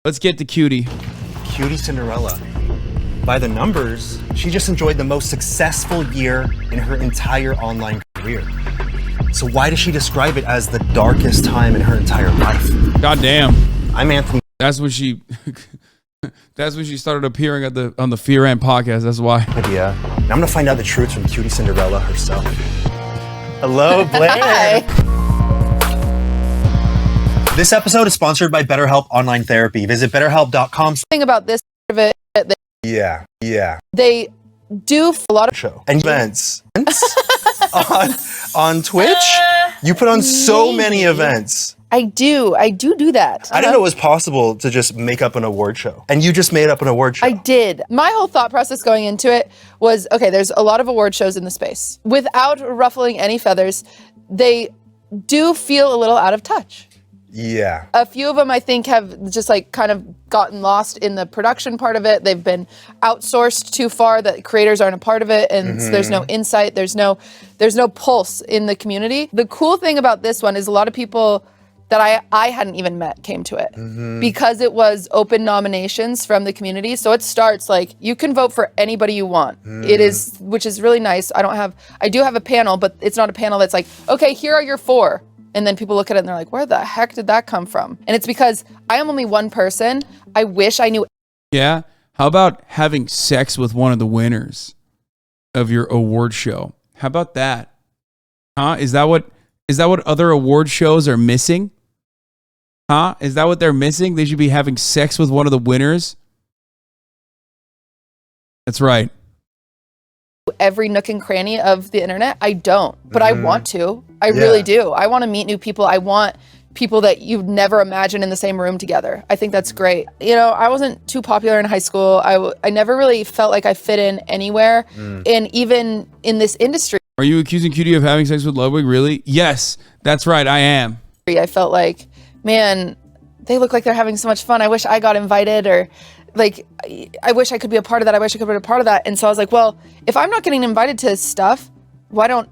Let's get to Cutie. QTCinderella. By the numbers, she just enjoyed the most successful year in her entire online career. So why does she describe it as the darkest time in her entire life? God damn. I'm Anthony. That's when she started appearing on the Fear Ant podcast. That's why. Padilla. Now I'm gonna find out the truth from QTCinderella herself. Hello, Blair. Hi. This episode is sponsored by BetterHelp Online Therapy. Visit BetterHelp.com. Thing about this part of it, Yeah. they do a lot of Show and events on Twitch. You put on so many events. I do that. I didn't know it was possible to just make up an award show. And you just made up an award show. I did. My whole thought process going into it was, okay, there's a lot of award shows in the space. Without ruffling any feathers, they do feel a little out of touch. Yeah. A few of them, I think, have just like kind of gotten lost in the production part of it. They've been outsourced too far that creators aren't a part of it, and there's no insight, there's no pulse in the community. The cool thing about this one is a lot of people that I hadn't even met came to it because it was open nominations from the community. So it starts like you can vote for anybody you want. It is, which is really nice. I do have a panel, but it's not a panel that's like, okay, here are your 4. And then people look at it and they're like, where the heck did that come from? And it's because I am only one person. I wish I knew. Yeah. How about having sex with one of the winners of your award show? How about that? Huh? Is that what other award shows are missing? Huh? Is that what they're missing? They should be having sex with one of the winners. That's right. Every nook and cranny of the internet. I don't, but I want to. I really do. I want to meet new people. I want people that you'd never imagine in the same room together. I think that's great. You know, I wasn't too popular in high school. I never really felt like I fit in anywhere, and even in this industry. Are you accusing Cutie of having sex with Ludwig? Really? Yes, that's right. I am. I felt like, man, they look like they're having so much fun. I wish I got invited, or like, I wish I could be a part of that. I wish I could be a part of that. And so I was like, well, if I'm not getting invited to stuff, why don't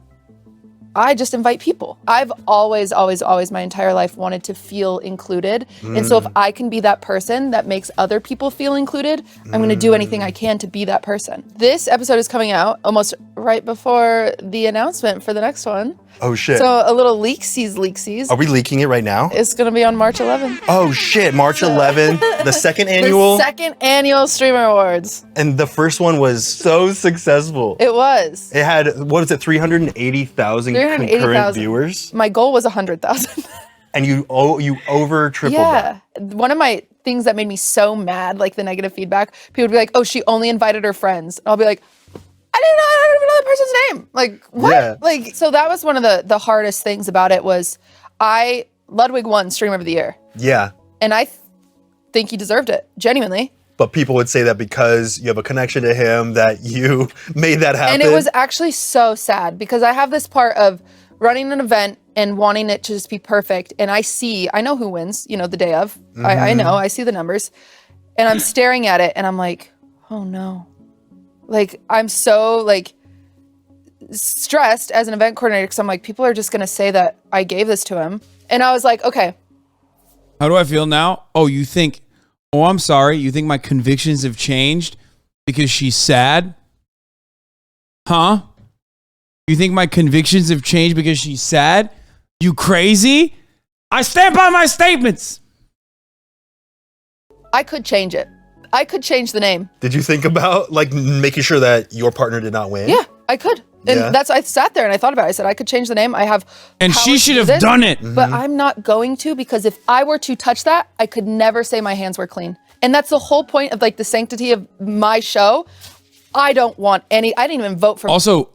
I just invite people? I've always my entire life wanted to feel included. And so if I can be that person that makes other people feel included, I'm going to do anything I can to be that person. This episode is coming out almost right before the announcement for the next one. Oh, shit. So a little leaksies. Are we leaking it right now? It's going to be on March 11th. Oh, shit. March 11th, the second annual. The second annual Streamer Awards. And the first one was so successful. It was. It had, what is it, 380,000 concurrent viewers? My goal was 100,000. And you over tripled that. One of my things that made me so mad, like the negative feedback, people would be like, oh, she only invited her friends. And I'll be like, I didn't know that person's name. Like, what? Yeah. Like, so that was one of the hardest things about it was Ludwig won Streamer of the Year. Yeah. And I think he deserved it, genuinely. But people would say that because you have a connection to him that you made that happen. And it was actually so sad because I have this part of running an event and wanting it to just be perfect. And I know who wins, the day of. I know, I see the numbers. And I'm staring at it and I'm like, oh no. Like, I'm so like stressed as an event coordinator because I'm like, people are just going to say that I gave this to him. And I was like, okay. How do I feel now? Oh, I'm sorry. You think my convictions have changed because she's sad? Huh? You think my convictions have changed because she's sad? You crazy? I stand by my statements. I could change it. I could change the name. Did you think about like making sure that your partner did not win? Yeah, I could. And I sat there and I thought about it. I said, I could change the name. I have And she should have done it. But I'm not going to, because if I were to touch that, I could never say my hands were clean. And that's the whole point of like the sanctity of my show. I don't want I didn't even vote for. Also,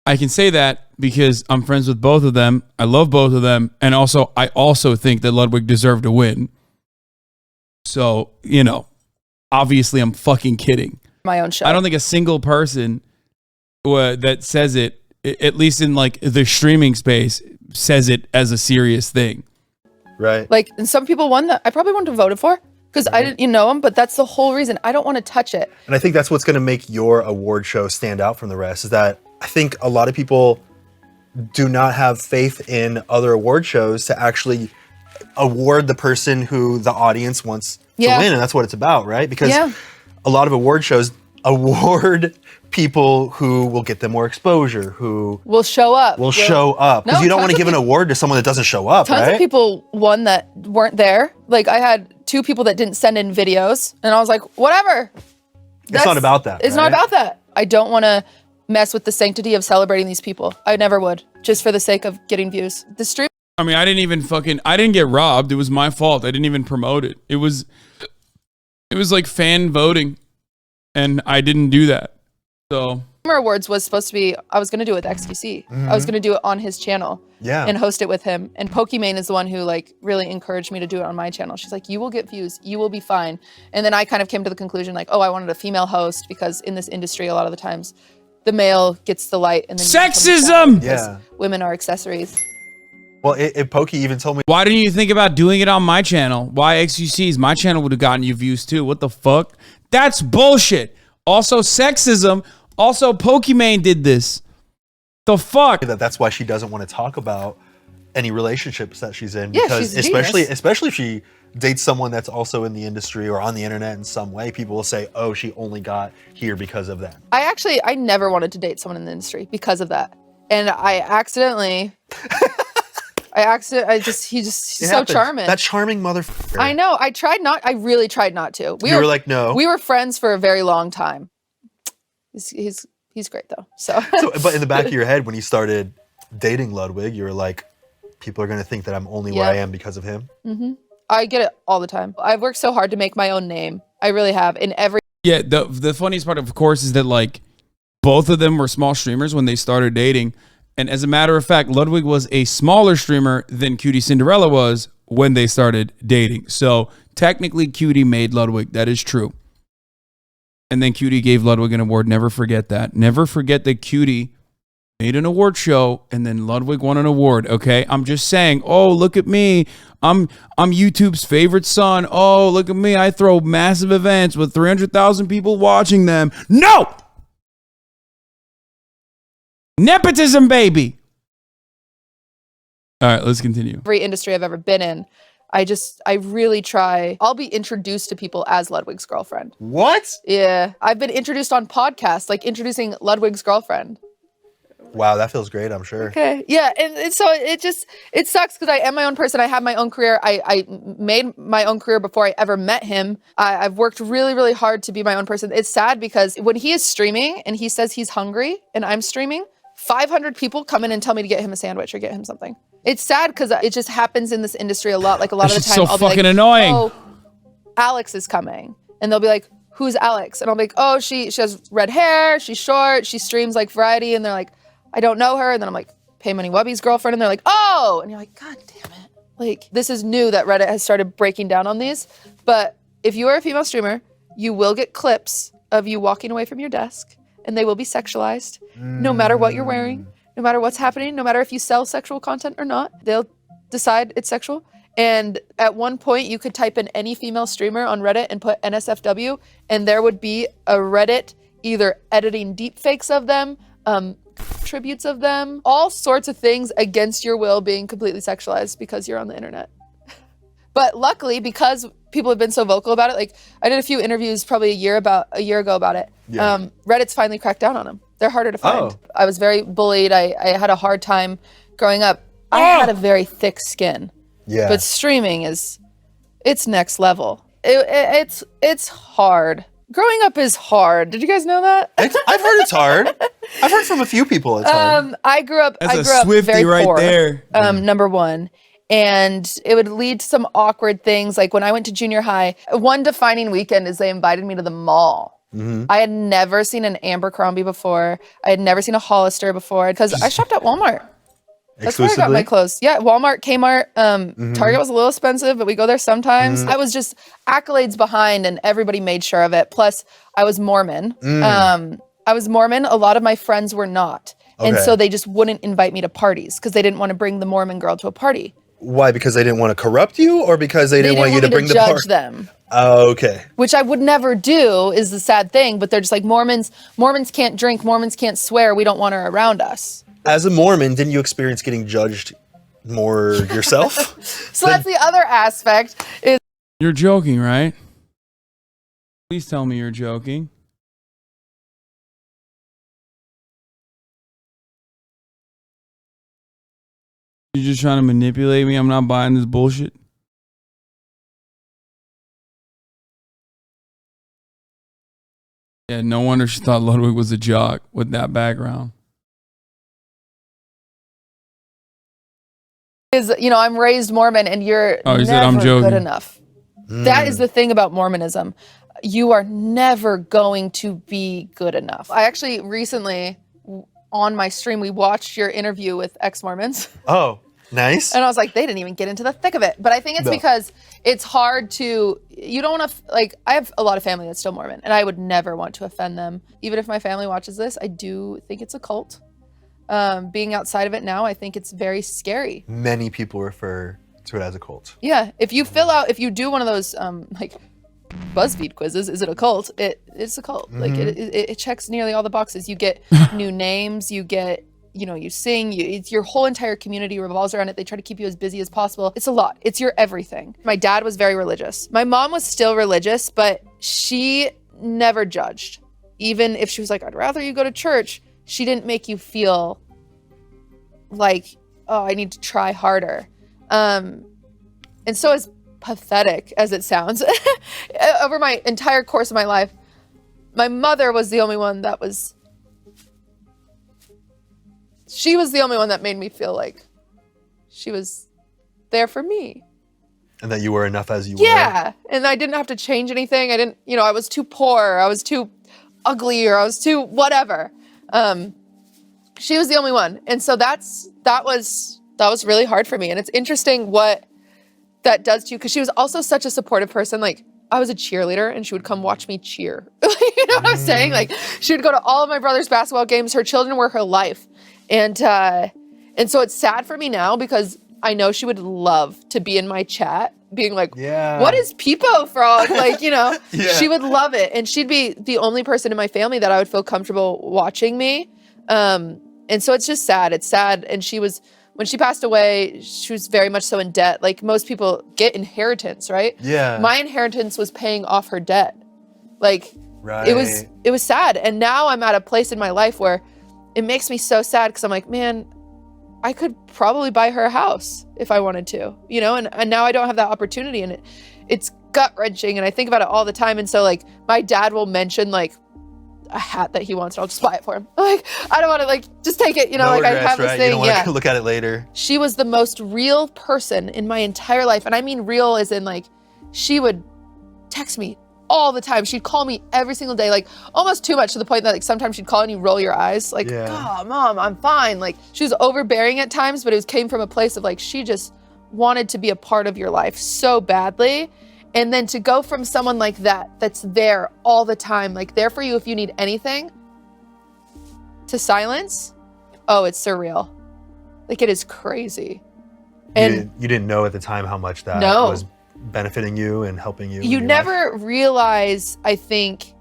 I can say that because I'm friends with both of them. I love both of them. And also, I also think that Ludwig deserved to win. So, obviously I'm fucking kidding. My own show. I don't think a single person that says it, at least in like the streaming space, says it as a serious thing. Right. Like, and some people won that I probably wouldn't have voted for because I didn't know them, but that's the whole reason. I don't want to touch it. And I think that's what's going to make your award show stand out from the rest, is that I think a lot of people do not have faith in other award shows to actually award the person who the audience wants to win, and that's what it's about, right? Because a lot of award shows award people who will get them more exposure, who will show up. Because you don't want to give an award to someone that doesn't show up, right? Tons of people won that weren't there. Like I had 2 people that didn't send in videos, and I was like, whatever. It's not about that. It's not about that. I don't want to mess with the sanctity of celebrating these people. I never would, just for the sake of getting views. The stream. I mean, I didn't get robbed. It was my fault. I didn't even promote it. It was like fan voting, and I didn't do that. So Awards was supposed to be, I was going to do it with XQC. I was going to do it on his channel and host it with him. And Pokimane is the one who like really encouraged me to do it on my channel. She's like, you will get views, you will be fine. And then I kind of came to the conclusion like, oh, I wanted a female host because in this industry, a lot of the times the male gets the light and then sexism. Women are accessories. Well, if Pokey even told me, why didn't you think about doing it on my channel? Why XQC's? My channel would have gotten you views too. What the fuck? That's bullshit. Also sexism. Also, Pokimane did this. The fuck? That's why she doesn't want to talk about any relationships that she's in. Yeah, because she's especially if she dates someone that's also in the industry or on the internet in some way, people will say, oh, she only got here because of that. I never wanted to date someone in the industry because of that. And he's so charming. That charming motherfucker. I know. I really tried not to. We were like, no. We were friends for a very long time. He's great though. So but in the back of your head, when you started dating Ludwig, you were like, people are going to think that I'm only where I am because of him. Mm-hmm. I get it all the time. I've worked so hard to make my own name. I really have. Yeah, the funniest part, of course, is that like both of them were small streamers when they started dating. And as a matter of fact, Ludwig was a smaller streamer than QTCinderella was when they started dating. So technically, QT made Ludwig. That is true. And then QT gave Ludwig an award. Never forget that. Never forget that QT made an award show and then Ludwig won an award. Okay, I'm just saying. Oh, look at me. I'm YouTube's favorite son. Oh, look at me. I throw massive events with 300,000 people watching them. No. Nepotism, baby. All right, let's continue. Every industry I've ever been in, I really try. I'll be introduced to people as Ludwig's girlfriend. What? Yeah. I've been introduced on podcasts, like introducing Ludwig's girlfriend. Wow, that feels great, I'm sure. Okay. Yeah. And so it sucks because I am my own person. I have my own career. I made my own career before I ever met him. I've worked really, really hard to be my own person. It's sad because when he is streaming and he says he's hungry and I'm streaming, 500 people come in and tell me to get him a sandwich or get him something. It's sad because it just happens in this industry a lot. Like a lot of the time, so I'll be fucking like, annoying. Oh, Alex is coming. And they'll be like, who's Alex? And I'll be like, oh, she has red hair. She's short. She streams like variety. And they're like, I don't know her. And then I'm like, Pay Money Wubby's girlfriend. And they're like, oh. And you're like, God damn it. Like, this is new that Reddit has started breaking down on these. But if you are a female streamer, you will get clips of you walking away from your desk. And they will be sexualized no matter what you're wearing. No matter what's happening, no matter if you sell sexual content or not, they'll decide it's sexual. And at one point, you could type in any female streamer on Reddit and put NSFW, and there would be a Reddit either editing deepfakes of them, tributes of them, all sorts of things against your will being completely sexualized because you're on the internet. But luckily, because people have been so vocal about it, like I did a few interviews probably a year ago about it. Yeah. Reddit's finally cracked down on them. They're harder to find. I was very bullied. I had a hard time growing up. I had a very thick skin. Yeah. But streaming it's next level. It's hard. Growing up is hard. Did you guys know that? I've heard it's hard. I've heard from a few people it's hard. I grew up very right poor. There. Number one. And it would lead to some awkward things. Like when I went to junior high, one defining weekend is they invited me to the mall. Mm-hmm. I had never seen an Abercrombie before. I had never seen a Hollister before because I shopped at Walmart. That's where I got my clothes. Yeah, Walmart, Kmart, Target was a little expensive, but we go there sometimes. I was just accolades behind and everybody made sure of it. Plus, I was Mormon. A lot of my friends were not. And so they just wouldn't invite me to parties because they didn't want to bring the Mormon girl to a party. Why? Because they didn't want to corrupt you, or because they didn't want you to bring the party? Judge them. Oh, okay. Which I would never do is the sad thing, but they're just like, Mormons can't drink, Mormons can't swear, we don't want her around us. As a Mormon, didn't you experience getting judged more yourself. So that's the other aspect is You're joking, right? Please tell me you're joking. You're just trying to manipulate me. I'm not buying this bullshit. Yeah, no wonder she thought Ludwig was a jock with that background. is, I'm raised Mormon and you're You said I'm never joking. good enough. That is the thing about Mormonism. You are never going to be good enough. I actually recently on my stream, we watched your interview with ex-Mormons. Oh, nice. And I was like, they didn't even get into the thick of it. But I think it's because it's hard to, you don't want to, I have a lot of family that's still Mormon and I would never want to offend them. Even if my family watches this, I do think it's a cult. Being outside of it now, I think it's very scary. Many people refer to it as a cult. Yeah, if you do one of those BuzzFeed quizzes, is it a cult? It's a cult. Like it checks nearly all the boxes. You get new names, you get, you sing, it's your whole entire community revolves around it. They try to keep you as busy as possible. It's a lot. It's your everything. My dad was very religious. My mom was still religious, but she never judged. Even if she was like, I'd rather you go to church, she didn't make you feel like, oh, I need to try harder. And so as pathetic as it sounds, over my entire course of my life, my mother was the only one that made me feel like she was there for me. And that you were enough as you were. Yeah, and I didn't have to change anything. I didn't, I was too poor, I was too ugly, or I was too whatever. She was the only one. And so that was really hard for me. And it's interesting what that does to you, because she was also such a supportive person. Like, I was a cheerleader and she would come watch me cheer. You know what I'm saying? Like, she would go to all of my brother's basketball games. Her children were her life. And so it's sad for me now because I know she would love to be in my chat being like, what is Peepo Frog? Like, she would love it. And she'd be the only person in my family that I would feel comfortable watching me. And so it's just sad. It's sad. And when she passed away, she was very much so in debt. Like most people get inheritance, right? Yeah. My inheritance was paying off her debt. Like, right. It was sad. And now I'm at a place in my life where it makes me so sad because I'm like, man, I could probably buy her a house if I wanted to, and now I don't have that opportunity, and it's gut wrenching. And I think about it all the time. And so like my dad will mention like a hat that he wants and I'll just buy it for him. Like, I don't want to just take it, no regrets, I have this right? thing. You don't want to look at it later. She was the most real person in my entire life. And I mean real as in like, she would text me all the time. She'd call me every single day, like almost too much to the point that like sometimes she'd call and you roll your eyes like, God, Mom, I'm fine. Like she was overbearing at times, but it came from a place of like, she just wanted to be a part of your life so badly. And then to go from someone like that's there all the time, like there for you if you need anything, to silence, oh, it's surreal. Like it is crazy. And you didn't know at the time how much that was benefiting you and helping you. You never realize, I think,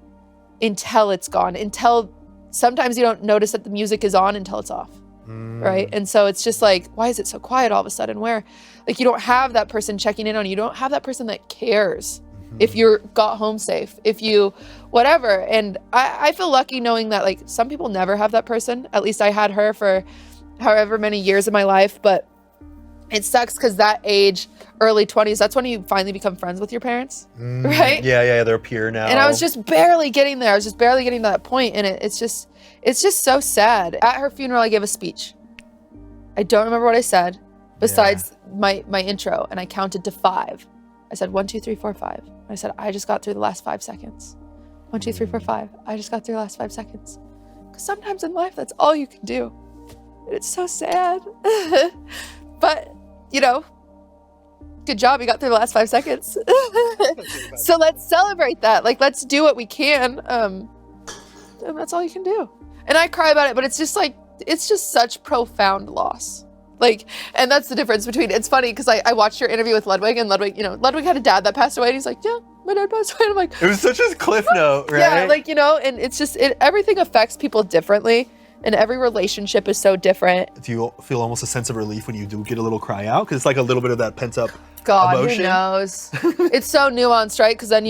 until it's gone. Until sometimes you don't notice that the music is on until it's off. Right? And so it's just like, why is it so quiet all of a sudden? Where like you don't have that person checking in on you. You don't have that person that cares if you got home safe, if you whatever. And I feel lucky knowing that like some people never have that person. At least I had her for however many years of my life. But it sucks because that age, early 20s, that's when you finally become friends with your parents, right? Yeah, they're a peer now. And I was just barely getting there. I was just barely getting to that point, and it's just so sad. At her funeral, I gave a speech. I don't remember what I said, besides my intro, and I counted to 5. I said 1, 2, 3, 4, 5. I said I just got through the last 5 seconds. 1, 2, 3, 4, 5. I just got through the last 5 seconds. Because sometimes in life, that's all you can do, and it's so sad. But good job, you got through the last 5 seconds. So let's celebrate that. Like, let's do what we can. And that's all you can do. And I cry about it, but it's just such profound loss. Like, and that's the difference between, it's funny because I watched your interview with Ludwig, and Ludwig had a dad that passed away, and he's like, yeah, my dad passed away. And I'm like, it was such a cliff note, right? Yeah, like, and it's just, everything affects people differently. and every relationship is so different. Do you feel almost a sense of relief when you do get a little cry out? Because it's like a little bit of that pent up God, emotion. who knows? It's so nuanced, right? Because then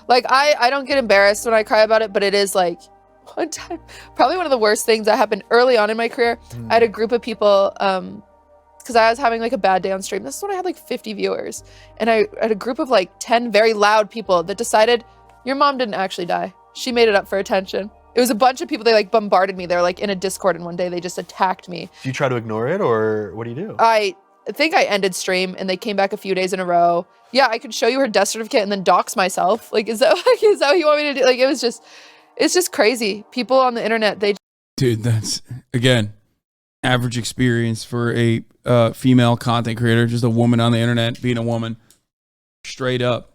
like, I don't get embarrassed when I cry about it, but it is like, one time, probably one of the worst things that happened early on in my career. I had a group of people, because I was having like a bad day on stream. This is when I had like 50 viewers. And I had a group of like 10 very loud people that decided, your mom didn't actually die. She made it up for attention. It was a bunch of people, they like bombarded me. They were like in a Discord, and one day they just attacked me. Do you try to ignore it, or what do you do? I think I ended stream, and they came back a few days in a row. Yeah, I could show you her death certificate and then dox myself. Like, is that what you want me to do? Like, it's just crazy. People on the internet, Dude, that's, again, average experience for a female content creator, just a woman on the internet being a woman. Straight up.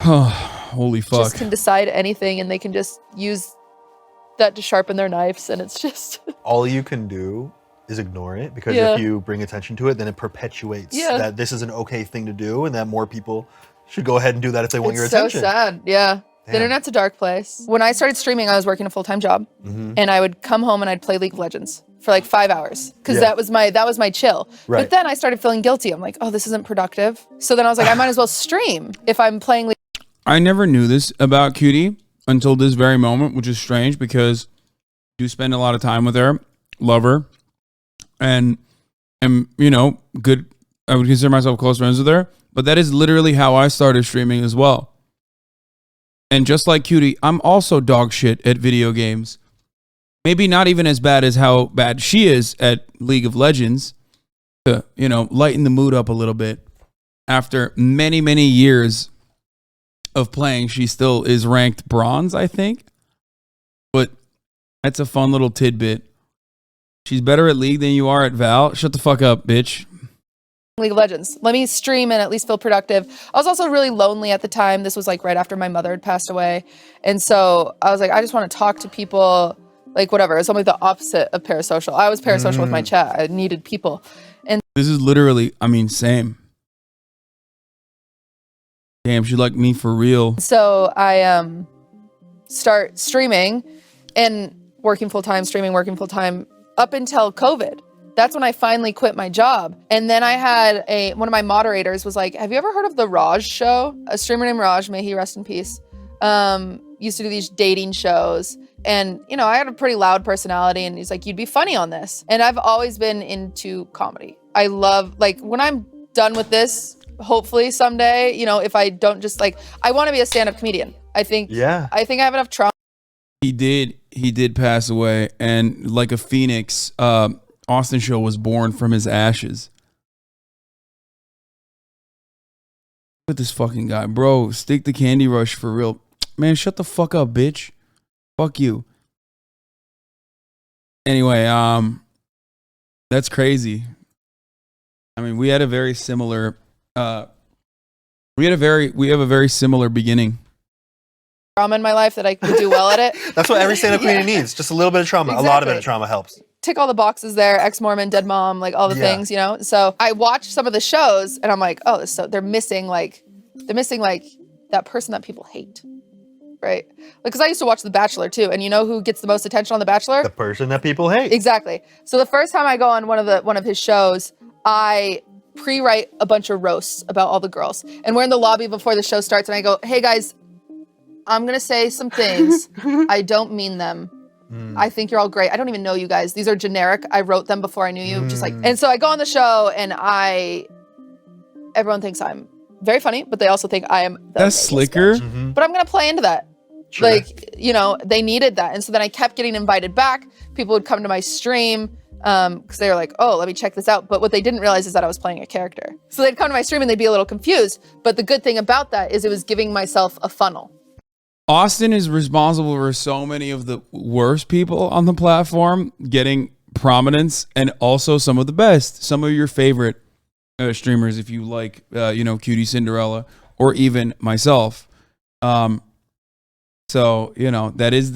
Holy fuck. just can decide anything, and they can just use that to sharpen their knives, and it's just... All you can do is ignore it, because if you bring attention to it, then it perpetuates that this is an okay thing to do, and that more people should go ahead and do that if they want your attention. It's so sad, yeah. The internet's a dark place. When I started streaming, I was working a full-time job, and I would come home and I'd play League of Legends for like 5 hours, because that was my chill. Right. But then I started feeling guilty. I'm like, oh, this isn't productive. So then I was like, I might as well stream if I'm playing League. I never knew this about QT until this very moment, which is strange because I do spend a lot of time with her, love her, and am, good. I would consider myself close friends with her, but that is literally how I started streaming as well. And just like QT, I'm also dog shit at video games. Maybe not even as bad as how bad she is at League of Legends, to, lighten the mood up a little bit. After many, many years of playing, she still is ranked bronze, I think. But that's a fun little tidbit. She's better at League than you are at Val. Shut the fuck up, bitch. League of Legends. Let me stream and at least feel productive. I was also really lonely at the time. This was like right after my mother had passed away. And so I was like, I just want to talk to people, like whatever. It's only the opposite of parasocial. I was parasocial with my chat. I needed people. And this is literally, same. Damn, she like me for real. So I start streaming and working full-time, streaming, working full-time up until COVID. That's when I finally quit my job. And then I had one of my moderators was like, have you ever heard of the Raj show? A streamer named Raj, may he rest in peace, used to do these dating shows. And, I had a pretty loud personality, and he's like, you'd be funny on this. And I've always been into comedy. I love, like, when I'm done with this, hopefully someday, if I don't just I want to be a stand-up comedian. I think I have enough trauma. He did pass away, and like a phoenix, Austin Show was born from his ashes. Look at this fucking guy, bro. Stick the Candy Rush for real. Man, shut the fuck up, bitch. Fuck you. Anyway, that's crazy. We had a very similar we have a very similar beginning. Trauma in my life that I could do well at it. That's what every stand-up comedian needs. Just a little bit of trauma. Exactly. A lot of it of trauma helps. Tick all the boxes there, ex-Mormon, dead mom, like all the things, So I watched some of the shows, and I'm like, oh, they're missing that person that people hate, right? Because I used to watch The Bachelor too, and you know who gets the most attention on The Bachelor? The person that people hate. Exactly. So the first time I go on one of his shows, I pre-write a bunch of roasts about all the girls, and we're in the lobby before the show starts, and I go, hey guys, I'm gonna say some things. I don't mean them. I think you're all great. I don't even know you guys. These are generic. I wrote them before I knew you. And so I go on the show, and everyone thinks I'm very funny, but they also think I am the That's slicker. But I'm gonna play into that. Sure. They needed that. And so then I kept getting invited back. People would come to my stream because they were like, oh, let me check this out. But what they didn't realize is that I was playing a character. So they'd come to my stream and they'd be a little confused. But the good thing about that is it was giving myself a funnel. Austin is responsible for so many of the worst people on the platform getting prominence, and also some of the best. Some of your favorite streamers, if you like, QTCinderella, or even myself. So, that is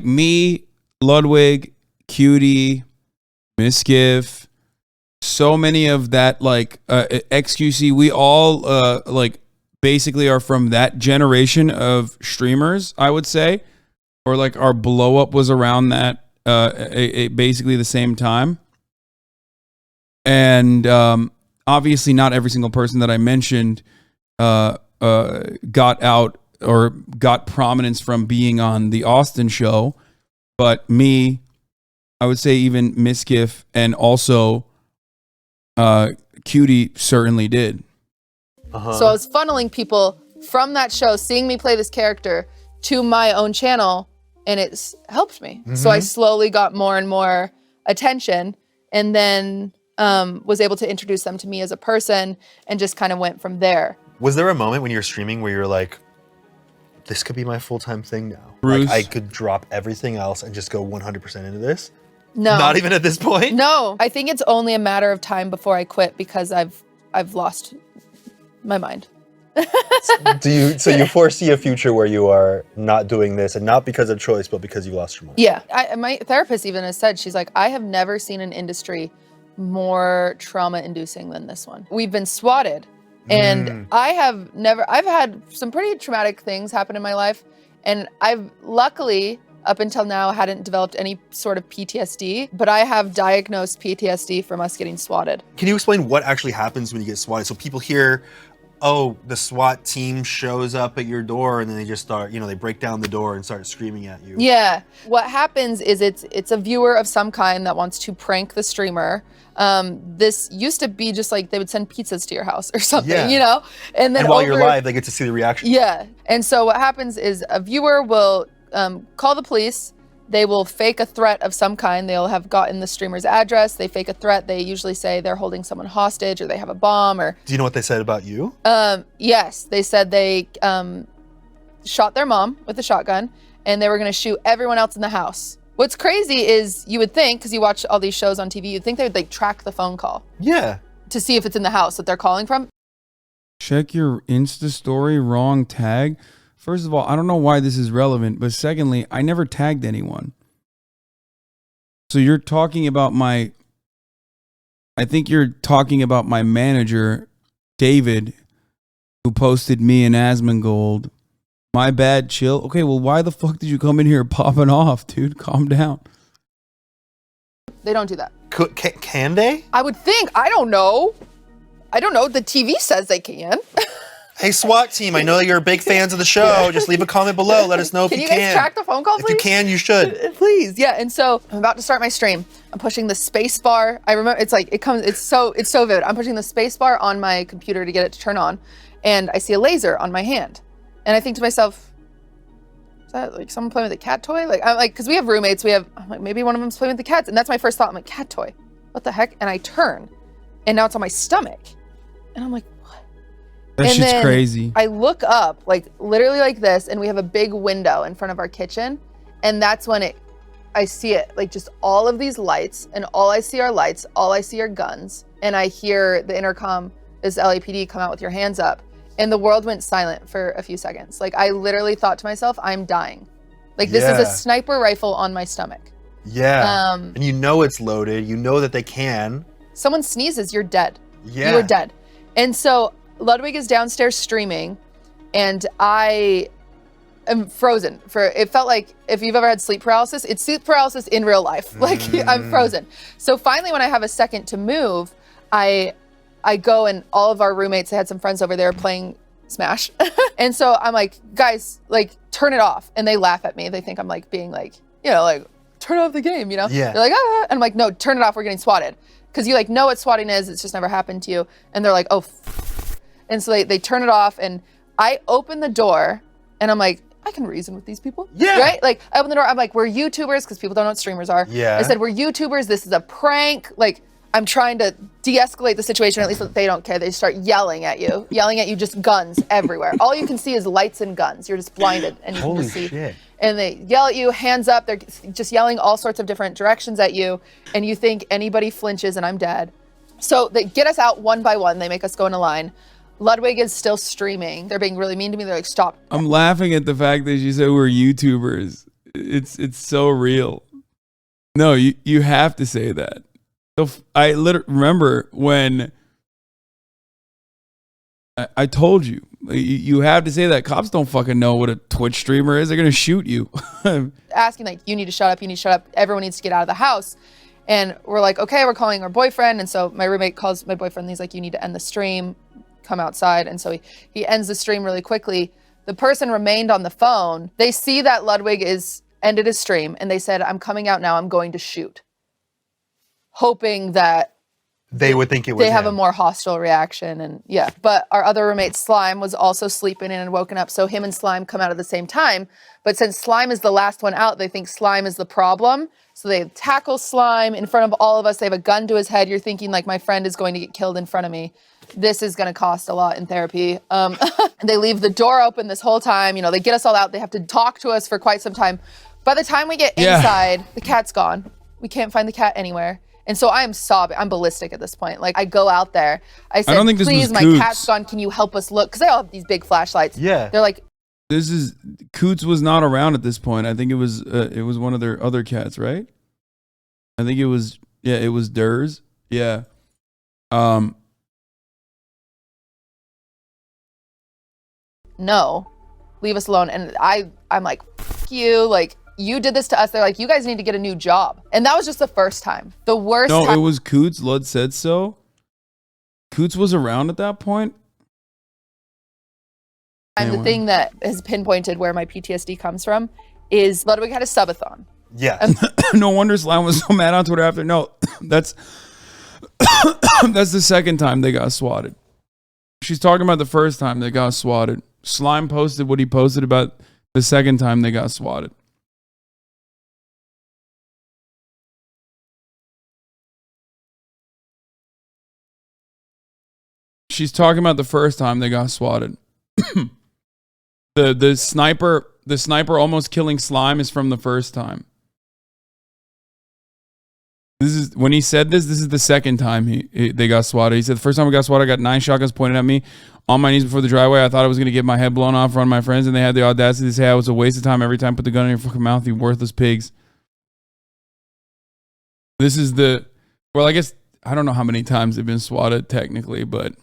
me, Ludwig, QT, Miskiff, so many of that, XQC, we all, basically are from that generation of streamers, I would say. or like our blow up was around that basically the same time. And obviously not every single person that I mentioned got out or got prominence from being on the Austin show, but me, I would say even Miskiff and also Cutie certainly did. So I was funneling people from that show, seeing me play this character, to my own channel, and it's helped me. So I slowly got more and more attention, and then was able to introduce them to me as a person, and just kind of went from there. Was there a moment when you were streaming where you're like, this could be my full-time thing now? Bruce? Like I could drop everything else and just go 100% into this? No. Not even at this point? No. I think it's only a matter of time before I quit because I've lost my mind. So you foresee a future where you are not doing this, and not because of choice, but because you lost your mind? Yeah. My therapist even has said, she's like, I have never seen an industry more trauma-inducing than this one. We've been swatted. And I've had some pretty traumatic things happen in my life, and I've luckily, up until now, hadn't developed any sort of PTSD, but I have diagnosed PTSD from us getting swatted. Can you explain what actually happens when you get swatted? So people hear, oh, the SWAT team shows up at your door, and then they just start, they break down the door and start screaming at you. Yeah. What happens is it's a viewer of some kind that wants to prank the streamer. This used to be just like they would send pizzas to your house or something, And then while you're live, they get to see the reaction. Yeah. And so what happens is a viewer will call the police. They will fake a threat of some kind. They'll have gotten the streamer's address. They fake a threat. They usually say they're holding someone hostage or they have a bomb or... Do you know what they said about you? Yes. They said they shot their mom with a shotgun and they were going to shoot everyone else in the house. What's crazy is you would think, because you watch all these shows on TV, you'd think they would track the phone call. Yeah. To see if it's in the house that they're calling from. Check your Insta story, wrong tag. First of all, I don't know why this is relevant, but secondly, I never tagged anyone. So you're talking about I think you're talking about my manager, David, who posted me and Asmongold. My bad, chill. Okay, well, why the fuck did you come in here popping off, dude? Calm down. They don't do that. Can they? I would think. I don't know. The TV says they can. Hey, SWAT team, I know you're big fans of the show. Just leave a comment below. Let us know if you can. Can you guys track the phone call, please? If you can, you should. Please, yeah. And so I'm about to start my stream. I'm pushing the space bar. I remember it's so vivid. I'm pushing the space bar on my computer to get it to turn on, and I see a laser on my hand. And I think to myself, is that someone playing with a cat toy? Because we have roommates, I'm like, maybe one of them's playing with the cats. And that's my first thought. I'm like, cat toy, what the heck? And I turn, and now it's on my stomach. And I'm like, what? That shit's crazy. I look up, literally like this, and we have a big window in front of our kitchen. And that's when I see it, just all of these lights, and all I see are lights, all I see are guns. And I hear the intercom, is LAPD, come out with your hands up. And the world went silent for a few seconds. I literally thought to myself, I'm dying. This is a sniper rifle on my stomach. Yeah. And it's loaded. You know that they can. Someone sneezes, you're dead. Yeah. You are dead. And so Ludwig is downstairs streaming, and I am frozen. It felt like if you've ever had sleep paralysis, it's sleep paralysis in real life. I'm frozen. So finally, when I have a second to move, I go, and all of our roommates, they had some friends over there playing Smash. And so I'm like, guys, turn it off. And they laugh at me. They think I'm being turn off the game, Yeah. They're like, ah. And I'm like, no, turn it off. We're getting swatted. Because you know what swatting is. It's just never happened to you. And they're like, oh. And so they turn it off, and I open the door, and I'm like, I can reason with these people. Yeah. Right? I open the door. I'm like, we're YouTubers, because people don't know what streamers are. Yeah. I said, we're YouTubers. This is a prank. I'm trying to de-escalate the situation, at least they don't care. They start yelling at you, just guns everywhere. All you can see is lights and guns. You're just blinded, and you can just see. Shit. And they yell at you, hands up. They're just yelling all sorts of different directions at you, and you think anybody flinches, and I'm dead. So they get us out one by one. They make us go in a line. Ludwig is still streaming. They're being really mean to me. They're like, stop. I'm laughing at the fact that you said we're YouTubers. It's so real. No, you have to say that. So I literally remember when I told you, You have to say that. Cops don't fucking know what a Twitch streamer is. They're gonna shoot you. Asking like, you need to shut up, you need to shut up. Everyone needs to get out of the house. And we're like, okay, we're calling our boyfriend. And so my roommate calls my boyfriend and he's like, you need to end the stream, come outside. And so he ends the stream really quickly. The person remained on the phone. They see that Ludwig ended his stream and they said, I'm coming out now, I'm going to shoot. Hoping that they would think it was they have him. a more hostile reaction. And yeah, but our other roommate Slime was also sleeping and had woken up. So him and Slime come out at the same time. But since Slime is the last one out, they think Slime is the problem. So they tackle Slime in front of all of us. They have a gun to his head. You're thinking like my friend is going to get killed in front of me. This is going to cost a lot in therapy. They leave the door open this whole time. You know, they get us all out. They have to talk to us for quite some time. By the time we get inside, the cat's gone. We can't find the cat anywhere. And so I am sobbing. I'm ballistic at this point. Like I go out there. I said, don't think this please, was my Coots. cat's gone. Can you help us look? Because they all have these big flashlights. Yeah. They're like, Coots was not around at this point. I think it was one of their other cats, right? I think it was Durs. Yeah. no, leave us alone. And I'm like, fuck you. Like, you did this to us. They're like, you guys need to get a new job. And that was just the first time. The worst time. No, it was Coots. Lud said so. Coots was around at that point. And the thing that has pinpointed where my PTSD comes from is Ludwig had a subathon. Yeah. No wonder Slime was so mad on Twitter after. No, that's the second time they got swatted. She's talking about the first time they got swatted. Slime posted what he posted about the second time they got swatted. She's talking about the first time they got swatted. The sniper almost killing Slime is from the first time. This is when he said this is the second time they got swatted. He said the first time we got swatted, I got 9 shotguns pointed at me on my knees before the driveway. I thought I was gonna get my head blown off in front of my friends, and they had the audacity to say I was a waste of time every time. Put the gun in your fucking mouth, you worthless pigs. This is I guess I don't know how many times they've been swatted technically, but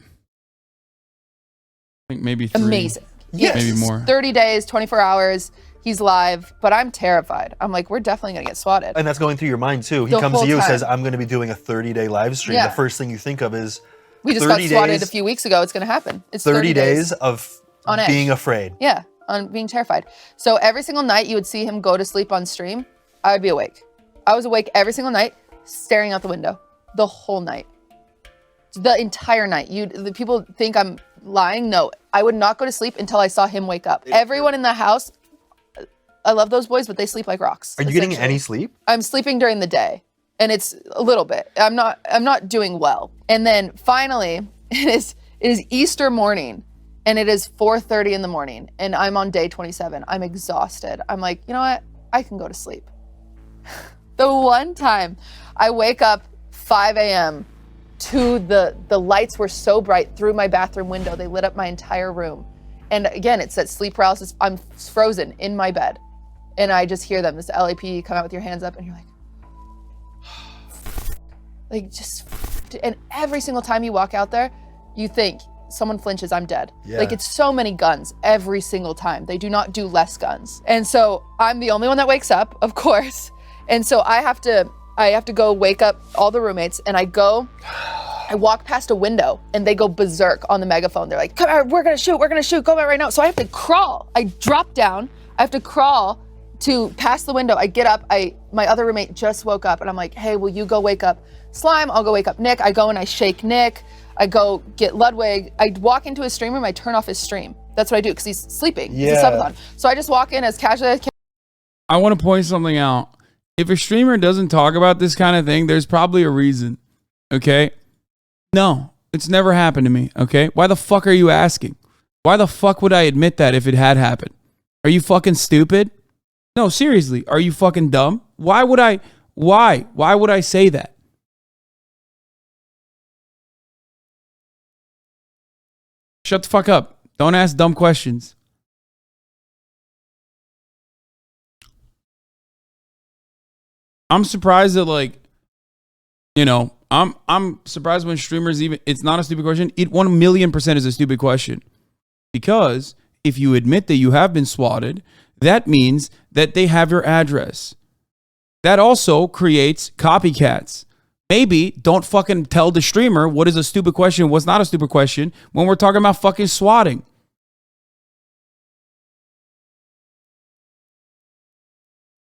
I think maybe 3. Amazing. Yes. Maybe more. 30 days, 24 hours. He's live, but I'm terrified. I'm like, we're definitely gonna get swatted. And that's going through your mind too. He The comes to whole you and time. says, I'm going to be doing a 30-day live stream. Yeah. The first thing you think of is We just got 30 swatted days- a few weeks ago. It's gonna happen. It's 30 days of on edge. being afraid. Yeah, on being terrified. So every single night you would see him go to sleep on stream, I would be awake. I was awake every single night, staring out the window, the whole night. The entire night. The people think I'm lying. No, I would not go to sleep until I saw him wake up. Everyone in the house, I love those boys, but they sleep like rocks. Are you getting essentially. any sleep? I'm sleeping during the day, and it's a little bit. I'm not doing well. And then finally, it is Easter morning, and it is 4:30 in the morning, and I'm on day 27. I'm exhausted. I'm like, you know what? I can go to sleep. The one time I wake up 5 a.m. to the lights were so bright through my bathroom window. They lit up my entire room. And again, it's that sleep paralysis. I'm frozen in my bed. And I just hear them, this LAP, come out with your hands up, and you're like just, and every single time you walk out there, you think, someone flinches, I'm dead. Yeah. Like it's so many guns every single time. They do not do less guns. And so I'm the only one that wakes up, of course. And so I have to go wake up all the roommates, and I walk past a window and they go berserk on the megaphone. They're like, come on, we're gonna shoot, go out right now. So I have to crawl. I drop down, I have to crawl to pass the window. I get up, my other roommate just woke up, and I'm like, hey, will you go wake up Slime? I'll go wake up Nick. I go and I shake Nick. I go get Ludwig. I walk into his stream room, I turn off his stream. That's what I do, because he's sleeping. Yeah. He's a subathon. So I just walk in as casually as I can. I want to point something out. If a streamer doesn't talk about this kind of thing, there's probably a reason. Okay? No, it's never happened to me. Okay? Why the fuck are you asking? Why the fuck would I admit that if it had happened? Are you fucking stupid? No, seriously. Are you fucking dumb? Why would I say that? Shut the fuck up. Don't ask dumb questions. I'm surprised that, like, you know, I'm surprised when streamers even, it's not a stupid question. It 1,000,000% is a stupid question. Because if you admit that you have been swatted, that means that they have your address. That also creates copycats. Maybe don't fucking tell the streamer what is a stupid question, what's not a stupid question when we're talking about fucking swatting.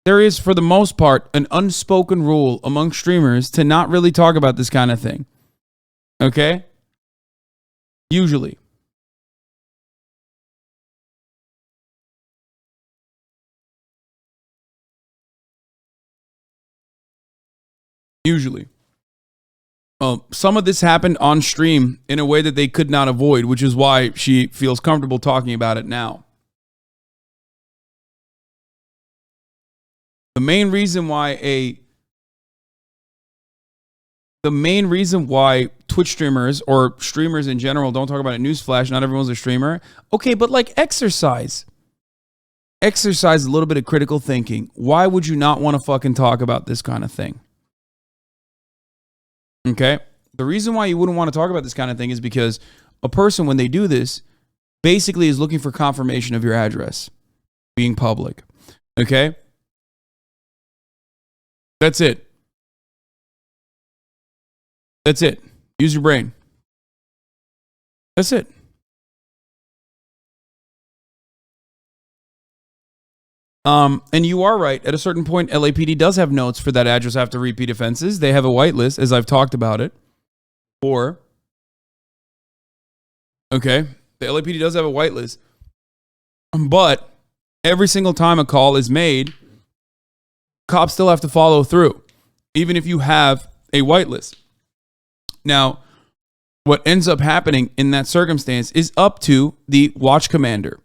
There is, for the most part, an unspoken rule among streamers to not really talk about this kind of thing. Okay? Usually. Usually. Some of this happened on stream in a way that they could not avoid, which is why she feels comfortable talking about it now. The main reason why Twitch streamers or streamers in general don't talk about it, newsflash, not everyone's a streamer. Okay, but like exercise a little bit of critical thinking. Why would you not want to fucking talk about this kind of thing? Okay? The reason why you wouldn't want to talk about this kind of thing is because a person, when they do this, basically is looking for confirmation of your address being public. Okay? That's it. That's it. Use your brain. That's it. And you are right. At a certain point, LAPD does have notes for that address after repeat offenses. They have a whitelist, as I've talked about it. Or, okay, the LAPD does have a whitelist. But every single time a call is made, cops still have to follow through, even if you have a whitelist. Now, what ends up happening in that circumstance is up to the watch commander.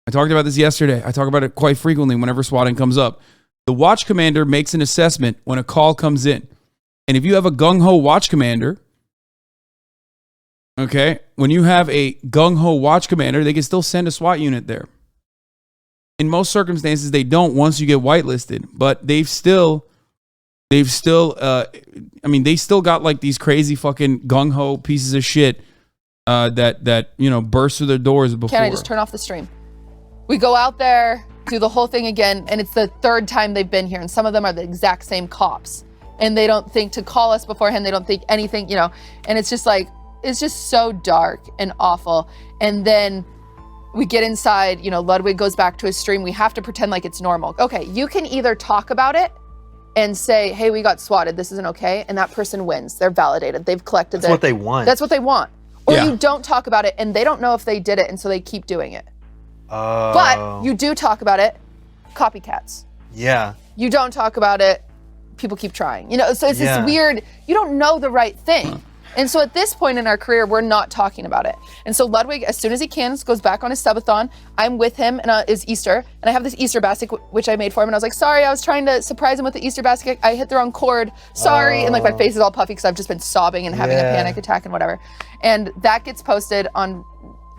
I talked about this yesterday. I talk about it quite frequently whenever swatting comes up. The watch commander makes an assessment when a call comes in. And if you have a gung-ho watch commander, okay, when you have a gung-ho watch commander, they can still send a SWAT unit there. In most circumstances, they don't once you get whitelisted, but they still got like these crazy fucking gung-ho pieces of shit that burst through their doors before. Can I just turn off the stream? We go out there, do the whole thing again, and it's the third time they've been here, and some of them are the exact same cops, and they don't think to call us beforehand. They don't think anything, and it's just like, it's just so dark and awful. And then we get inside, Ludwig goes back to his stream. We have to pretend like it's normal. Okay, you can either talk about it and say, hey, we got swatted, this isn't okay, and that person wins. They're validated. They've collected That's what they want. That's what they want. Or you don't talk about it, and they don't know if they did it, and so they keep doing it. Oh. But you do talk about it, copycats. Yeah. You don't talk about it, people keep trying. So it's this weird, you don't know the right thing. And so at this point in our career, we're not talking about it. And so Ludwig, as soon as he can, goes back on his subathon. I'm with him, and it's Easter, and I have this Easter basket, which I made for him. And I was like, sorry, I was trying to surprise him with the Easter basket. I hit the wrong cord. Sorry. And like my face is all puffy because I've just been sobbing and having a panic attack and whatever. And that gets posted on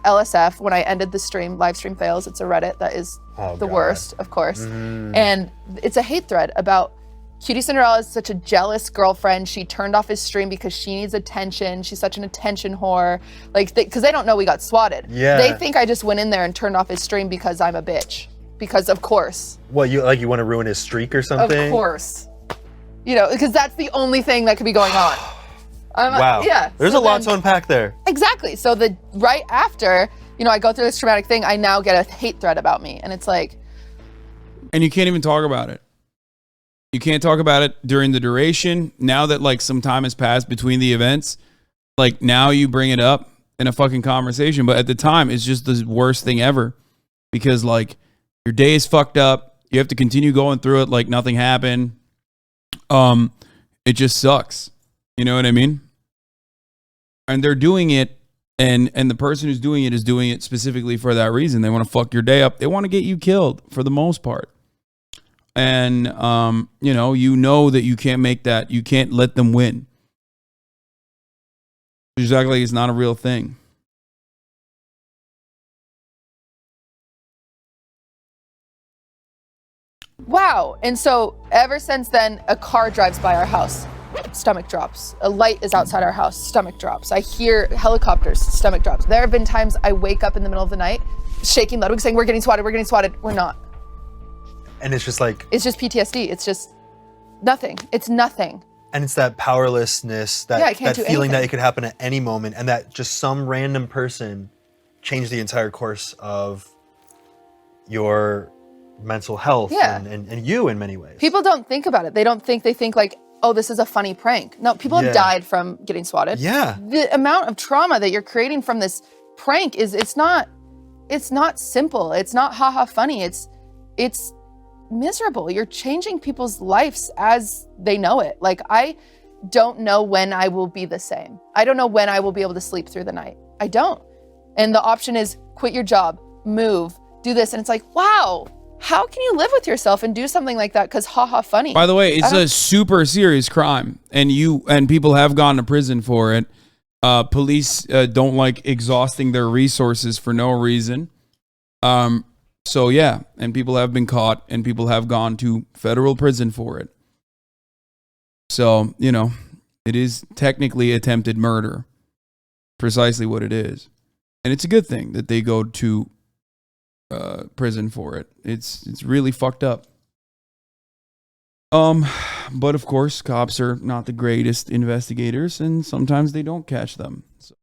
LSF when I ended the stream. Live stream fails. It's a Reddit that is the worst, of course. And it's a hate thread about QTCinderella is such a jealous girlfriend. She turned off his stream because she needs attention. She's such an attention whore. Like, because they don't know we got swatted. Yeah. They think I just went in there and turned off his stream because I'm a bitch. Because of course. What, you want to ruin his streak or something? Of course. Because that's the only thing that could be going on. Wow. Yeah. There's a lot to unpack there. Exactly. So right after, I go through this traumatic thing, I now get a hate thread about me. And it's like. And you can't even talk about it. You can't talk about it during the duration. Now that like some time has passed between the events, like now you bring it up in a fucking conversation. But at the time, it's just the worst thing ever because like your day is fucked up. You have to continue going through it like nothing happened. It just sucks. You know what I mean? And they're doing it, and the person who's doing it is doing it specifically for that reason. They want to fuck your day up. They want to get you killed for the most part. And, that you can't make that. You can't let them win. Exactly. It's not a real thing. Wow. And so ever since then, a car drives by our house. stomach drops. A light is outside our house, stomach drops. I hear helicopters, stomach drops. There have been times I wake up in the middle of the night, shaking Ludwig, saying, we're getting swatted, we're getting swatted. We're not. And it's just like... It's just PTSD. It's just nothing. It's nothing. And it's that powerlessness, that feeling that it could happen at any moment, and that just some random person changed the entire course of your mental health and you in many ways. People don't think about it. They think like, oh, this is a funny prank. No, people have died from getting swatted. Yeah. The amount of trauma that you're creating from this prank it's not simple. It's not haha funny. It's miserable. You're changing people's lives as they know it. Like, I don't know when I will be the same. I don't know when I will be able to sleep through the night. I don't. And the option is quit your job, move, do this. And it's like, wow, how can you live with yourself and do something like that? Because haha funny. By the way, it's a super serious crime, and people have gone to prison for it. Police don't like exhausting their resources for no reason. So yeah, and people have been caught, and people have gone to federal prison for it. So, it is technically attempted murder. Precisely what it is. And it's a good thing that they go to prison for it. It's really fucked up. But of course, cops are not the greatest investigators, and sometimes they don't catch them. So.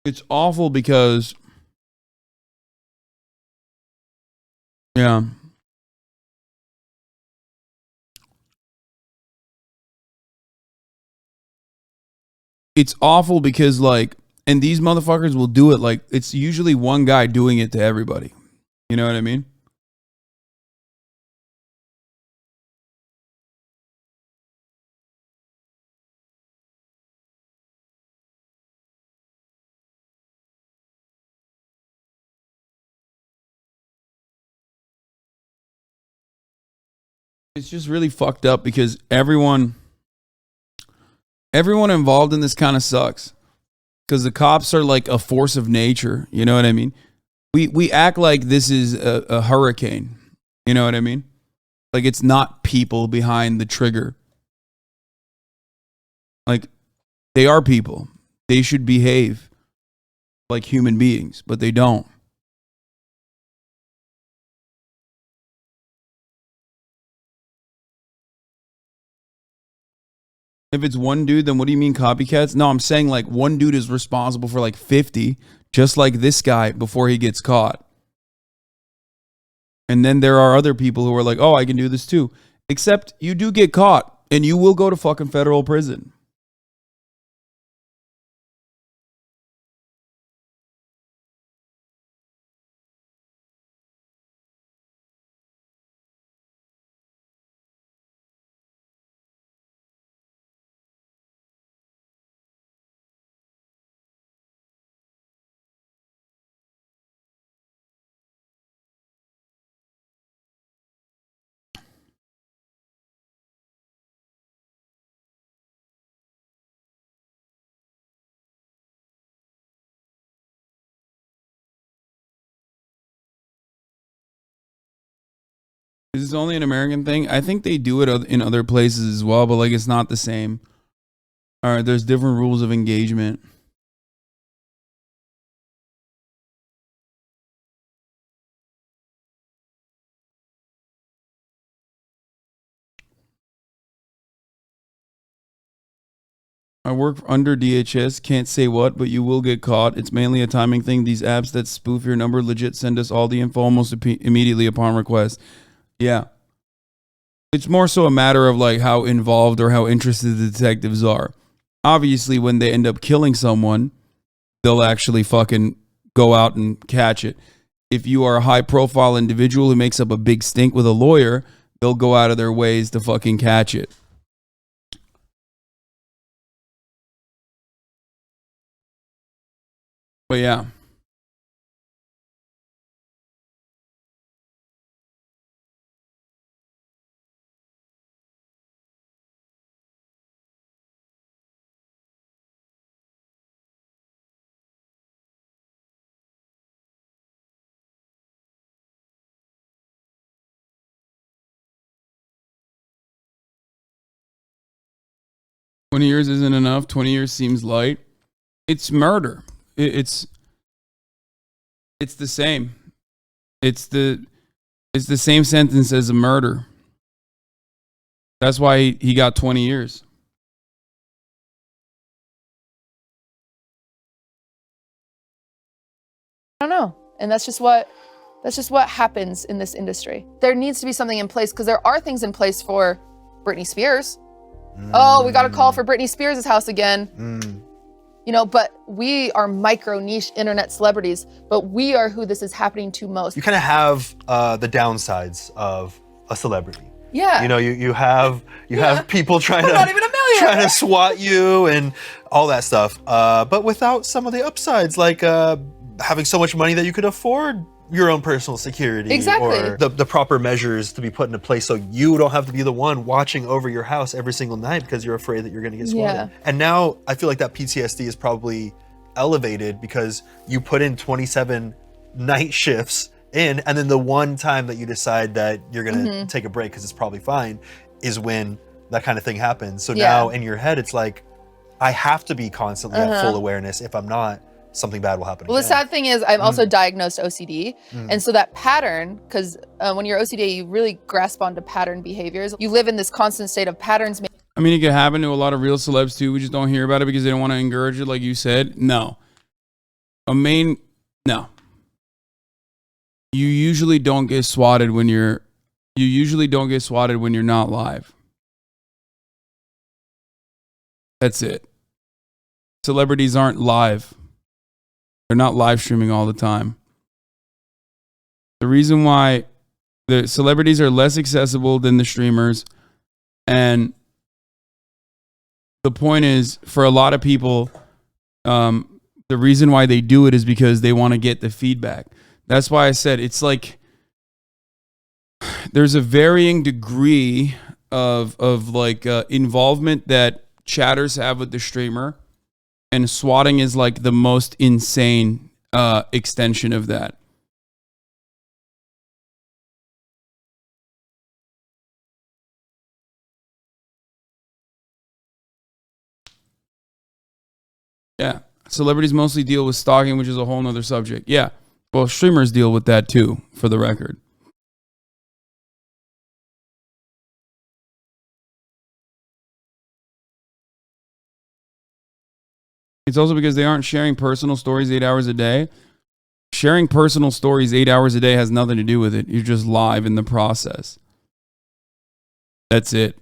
It's awful because, it's awful because, like, and these motherfuckers will do it, like, it's usually one guy doing it to everybody. You know what I mean? It's just really fucked up because everyone involved in this kind of sucks. Because the cops are like a force of nature. You know what I mean? We act like this is a hurricane. You know what I mean? Like, it's not people behind the trigger. Like, they are people. They should behave like human beings, but they don't. If it's one dude, then what do you mean copycats? No, I'm saying like one dude is responsible for like 50, just like this guy before he gets caught. And then there are other people who are like, oh, I can do this too. Except you do get caught and you will go to fucking federal prison. Is this only an American thing? I think they do it in other places as well, but like it's not the same. All right, there's different rules of engagement. I work under DHS, can't say what, but you will get caught. It's mainly a timing thing. These apps that spoof your number legit send us all the info almost immediately upon request. Yeah. It's more so a matter of like how involved or how interested the detectives are. Obviously, when they end up killing someone, they'll actually fucking go out and catch it. If you are a high profile individual who makes up a big stink with a lawyer, they'll go out of their ways to fucking catch it. But yeah. 20 years isn't enough. 20 years seems light. It's murder. It's the same. It's the same sentence as a murder. That's why he got 20 years. I don't know. And that's just what happens in this industry. There needs to be something in place because there are things in place for Britney Spears. Oh, we got a call for Britney Spears' house again. You know, but we are micro niche internet celebrities, but we are who this is happening to most. You kind of have the downsides of a celebrity. Yeah. You know, you have people trying I'm not even a millionaire. trying to swat you and all that stuff. But without some of the upsides, like having so much money that you could afford your own personal security. Exactly. Or the proper measures to be put into place so you don't have to be the one watching over your house every single night because you're afraid that you're going to get swatted. Yeah. And now I feel like that PTSD is probably elevated because you put in 27 night shifts in, and then the one time that you decide that you're going to take a break because it's probably fine is when that kind of thing happens. So now in your head, it's like, I have to be constantly at full awareness. If I'm not, something bad will happen Well, again. the sad thing is I'm also diagnosed OCD. And so that pattern, because when you're OCD, you really grasp onto pattern behaviors. You live in this constant state of patterns. I mean, it could happen to a lot of real celebs too. We just don't hear about it because they don't want to encourage it, like you said. No. No. You usually don't get swatted when you're not live. That's it. Celebrities aren't live. They're not live streaming all the time. The reason why the celebrities are less accessible than the streamers, and the point is, for a lot of people, the reason why they do it is because they want to get the feedback. That's why I said it's like there's a varying degree of involvement that chatters have with the streamer. And swatting is like the most insane extension of that. Yeah. Celebrities mostly deal with stalking, which is a whole nother subject. Yeah. Well, streamers deal with that too, for the record. It's also because they aren't sharing personal stories 8 hours a day. Sharing personal stories 8 hours a day has nothing to do with it. You're just live in the process. That's it.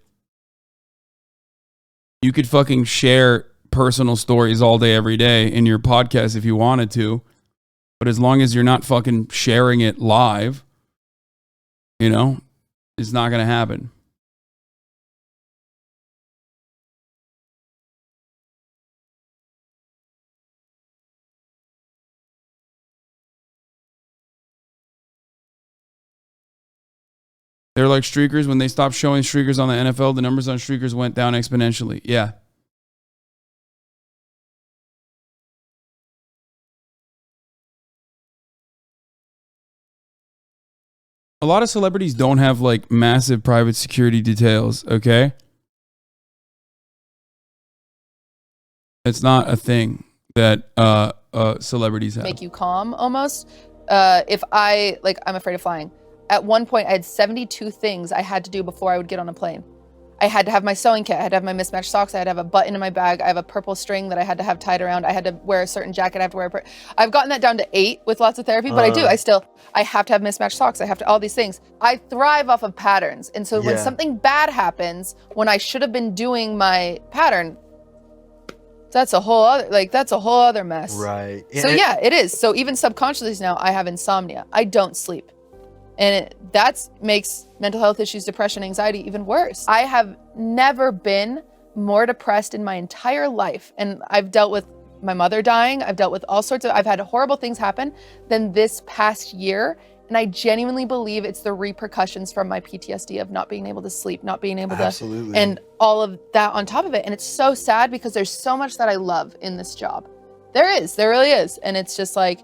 You could fucking share personal stories all day, every day in your podcast if you wanted to. But as long as you're not fucking sharing it live, you know, it's not going to happen. They're like streakers. When they stopped showing streakers on the NFL, the numbers on streakers went down exponentially. Yeah. A lot of celebrities don't have like massive private security details, okay? It's not a thing that celebrities have. Make you calm almost. I'm afraid of flying. At one point, I had 72 things I had to do before I would get on a plane. I had to have my sewing kit. I had to have my mismatched socks. I had to have a button in my bag. I have a purple string that I had to have tied around. I had to wear a certain jacket. I have to wear I've gotten that down to 8 with lots of therapy, but I have to have mismatched socks. I have to, all these things. I thrive off of patterns. And so when something bad happens, when I should have been doing my pattern, that's a whole other mess. Right. So yeah, it is. So even subconsciously now, I have insomnia. I don't sleep. And that makes mental health issues, depression, anxiety even worse. I have never been more depressed in my entire life. And I've dealt with my mother dying. I've dealt with I've had horrible things happen than this past year. And I genuinely believe it's the repercussions from my PTSD of not being able to sleep, not being able to, and all of that on top of it. And it's so sad because there's so much that I love in this job. There really is. And it's just like,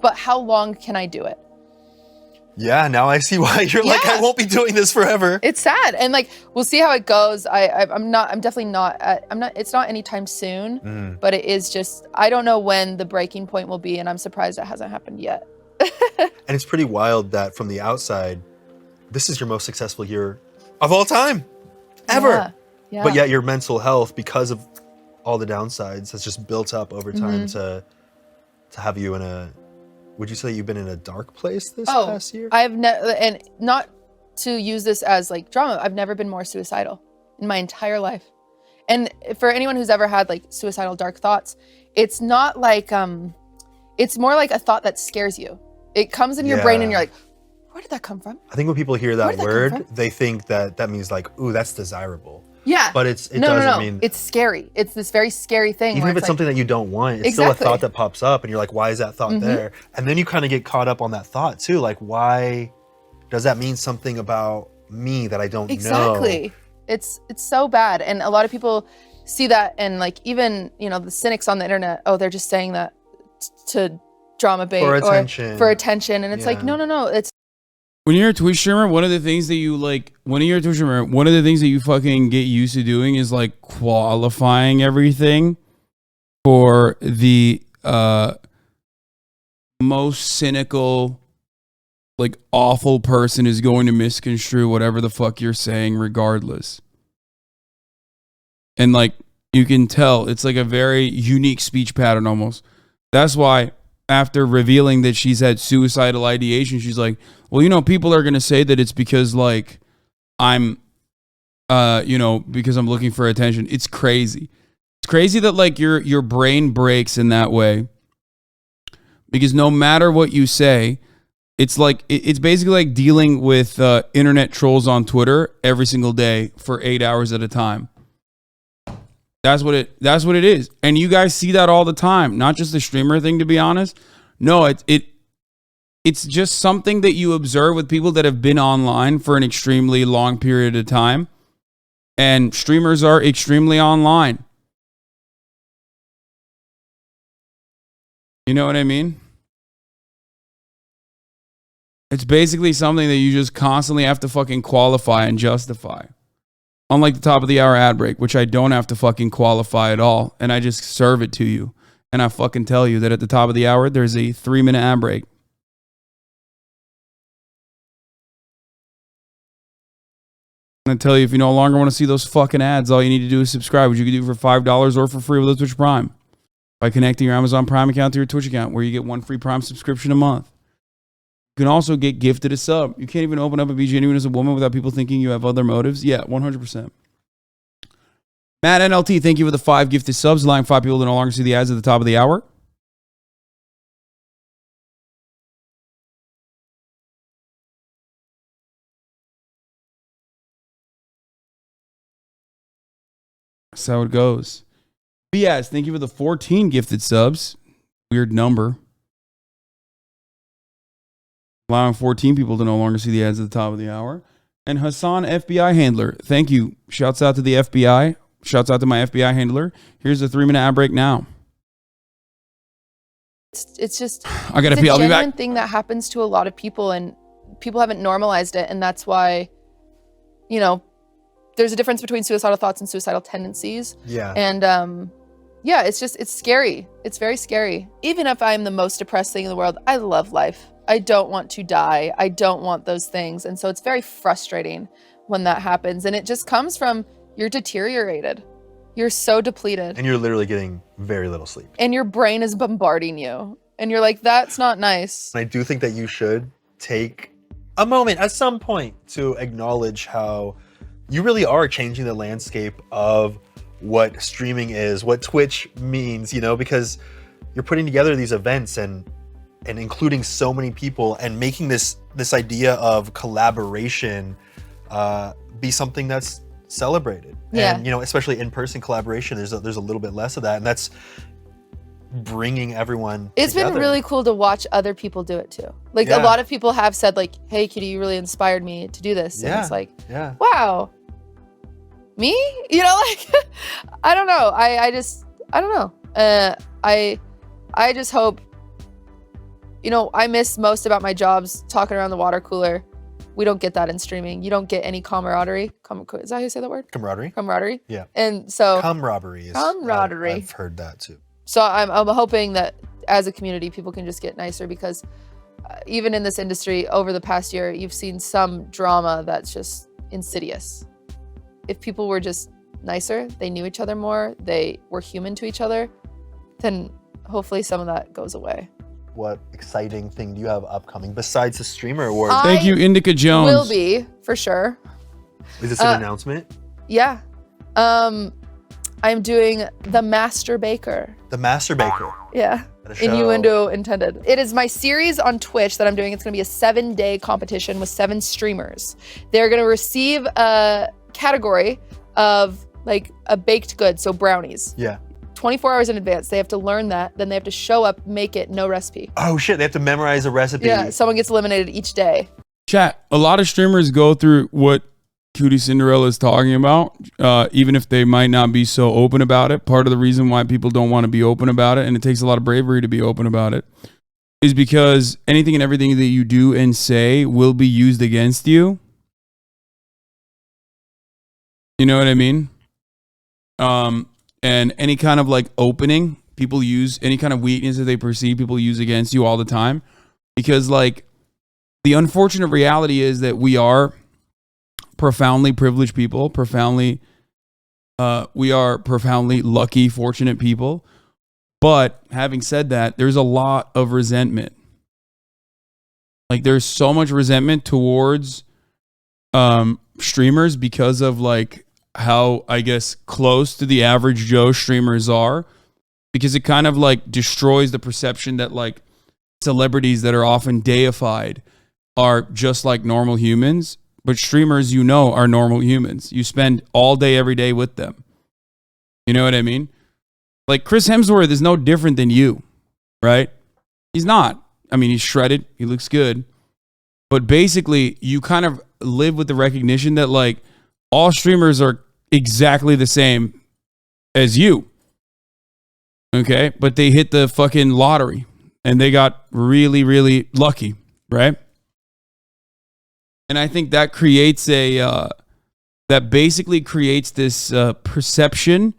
but how long can I do it? Yeah, now I see why you're like, I won't be doing this forever. It's sad. And like, we'll see how it goes. I'm definitely not, it's not anytime soon, but it is just, I don't know when the breaking point will be. And I'm surprised it hasn't happened yet. And it's pretty wild that from the outside, this is your most successful year of all time, ever. Yeah. But yet your mental health, because of all the downsides, has just built up over time to have you in a, would you say you've been in a dark place this past year? I have never, and not to use this as like drama, I've never been more suicidal in my entire life. And for anyone who's ever had like suicidal dark thoughts, it's not like, it's more like a thought that scares you. It comes in your brain and you're like, where did that come from? I think when people hear that word, they think that means like, ooh, that's desirable. Yeah. But it doesn't mean. It's scary. It's this very scary thing. Even if it's something that you don't want, it's still a thought that pops up and you're like, why is that thought there? And then you kind of get caught up on that thought too. Like, why does that mean something about me that I don't know? Exactly. It's so bad. And a lot of people see that, and like even, the cynics on the internet, they're just saying that to drama bait for or attention. And it's like, no. It's when you're a Twitch streamer, one of the things that you fucking get used to doing is like qualifying everything for the most cynical, like awful person is going to misconstrue whatever the fuck you're saying regardless. And like you can tell it's like a very unique speech pattern almost. That's why after revealing that she's had suicidal ideation, she's like, well, people are going to say that it's because like I'm, because I'm looking for attention. It's crazy. It's crazy that like your brain breaks in that way, because no matter what you say, it's like, it's basically like dealing with internet trolls on Twitter every single day for 8 hours at a time. That's what it is. And you guys see that all the time. Not just the streamer thing, to be honest. No, it's just something that you observe with people that have been online for an extremely long period of time. And streamers are extremely online. You know what I mean? It's basically something that you just constantly have to fucking qualify and justify. Unlike the top of the hour ad break, which I don't have to fucking qualify at all. And I just serve it to you. And I fucking tell you that at the top of the hour, there's a 3-minute ad break. I'm going to tell you, if you no longer want to see those fucking ads, all you need to do is subscribe, which you can do for $5 or for free with a Twitch Prime. By connecting your Amazon Prime account to your Twitch account, where you get 1 free Prime subscription a month. You can also get gifted a sub. You can't even open up and be genuine as a woman without people thinking you have other motives. Yeah, 100%. Matt NLT, thank you for the 5 gifted subs, allowing 5 people to no longer see the ads at the top of the hour. That's how it goes. BS, thank you for the 14 gifted subs. Weird number. Allowing 14 people to no longer see the ads at the top of the hour. And Hassan, FBI handler, thank you. Shouts out to the FBI. Shouts out to my FBI handler. Here's a 3-minute ad break now. It's just I gotta pee. I'll be back. It's a genuine thing that happens to a lot of people, and people haven't normalized it, and that's why, there's a difference between suicidal thoughts and suicidal tendencies. Yeah. And it's scary. It's very scary. Even if I'm the most depressed thing in the world, I love life. I don't want to die. I don't want those things. And so it's very frustrating when that happens. And it just comes from, you're deteriorated. You're so depleted. And you're literally getting very little sleep. And your brain is bombarding you. And you're like, that's not nice. I do think that you should take a moment at some point to acknowledge how you really are changing the landscape of what streaming is, what Twitch means, because you're putting together these events and including so many people and making this idea of collaboration be something that's celebrated. Yeah. And especially in-person collaboration, there's a little bit less of that, and that's bringing everyone It's together. been really cool to watch other people do it too. Like a lot of people have said like, hey Kitty, you really inspired me to do this. And it's like, wow, me? I don't know. I don't know. I just hope I miss most about my jobs talking around the water cooler. We don't get that in streaming. You don't get any camaraderie. Is that how you say that word? Camaraderie? Camaraderie. Yeah. And so Camaraderie. I've heard that too. So I'm hoping that as a community, people can just get nicer, because even in this industry over the past year, you've seen some drama that's just insidious. If people were just nicer, they knew each other more, they were human to each other, then hopefully some of that goes away. What exciting thing do you have upcoming besides the streamer award? Thank you, Indica Jones. Will be, for sure. Is this an announcement? Yeah. I'm doing The Master Baker. The Master Baker. Yeah. Innuendo intended. It is my series on Twitch that I'm doing. It's going to be a 7-day competition with 7 streamers. They're going to receive a category of like a baked good, so brownies. Yeah. 24 hours in advance. They have to learn that. Then they have to show up, make it, no recipe. Oh shit, they have to memorize a recipe. Yeah, someone gets eliminated each day. Chat, a lot of streamers go through what QTCinderella is talking about, even if they might not be so open about it. Part of the reason why people don't want to be open about it, and it takes a lot of bravery to be open about it, is because anything and everything that you do and say will be used against you. You know what I mean? And any kind of like opening, people use any kind of weakness that they perceive, people use against you all the time. Because like the unfortunate reality is that we are profoundly privileged people, we are profoundly lucky, fortunate people. But having said that, there's a lot of resentment. Like there's so much resentment towards streamers because of like how, I guess, close to the average Joe streamers are, because it kind of like destroys the perception that like celebrities that are often deified are just like normal humans. But streamers, are normal humans. You spend all day, every day with them. You know what I mean? Like Chris Hemsworth is no different than you, right? He's not. I mean, he's shredded. He looks good. But basically, you kind of live with the recognition that like all streamers are exactly the same as you. Okay? But they hit the fucking lottery and they got really, really lucky, right? And I think that creates that basically creates this perception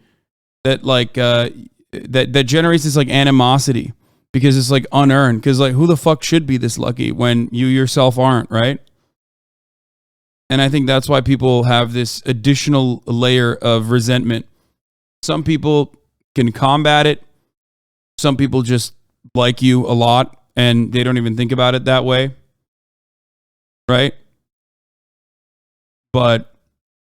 that like that generates this like animosity, because it's like unearned. Because like who the fuck should be this lucky when you yourself aren't, right? And I think that's why people have this additional layer of resentment. Some people can combat it. Some people just like you a lot and they don't even think about it that way, right? But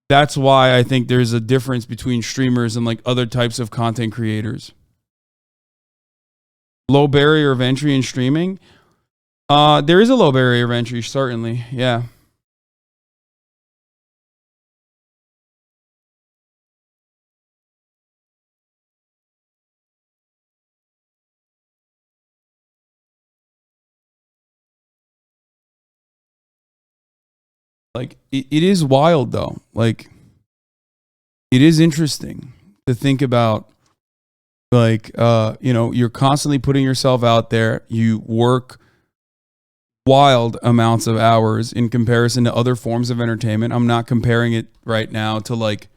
that's why I think there's a difference between streamers and like other types of content creators. Low barrier of entry in streaming. There is a low barrier of entry, certainly. Yeah. Like it is wild though. Like it is interesting to think about. Like you're constantly putting yourself out there. You work wild amounts of hours in comparison to other forms of entertainment. I'm not comparing it right now to like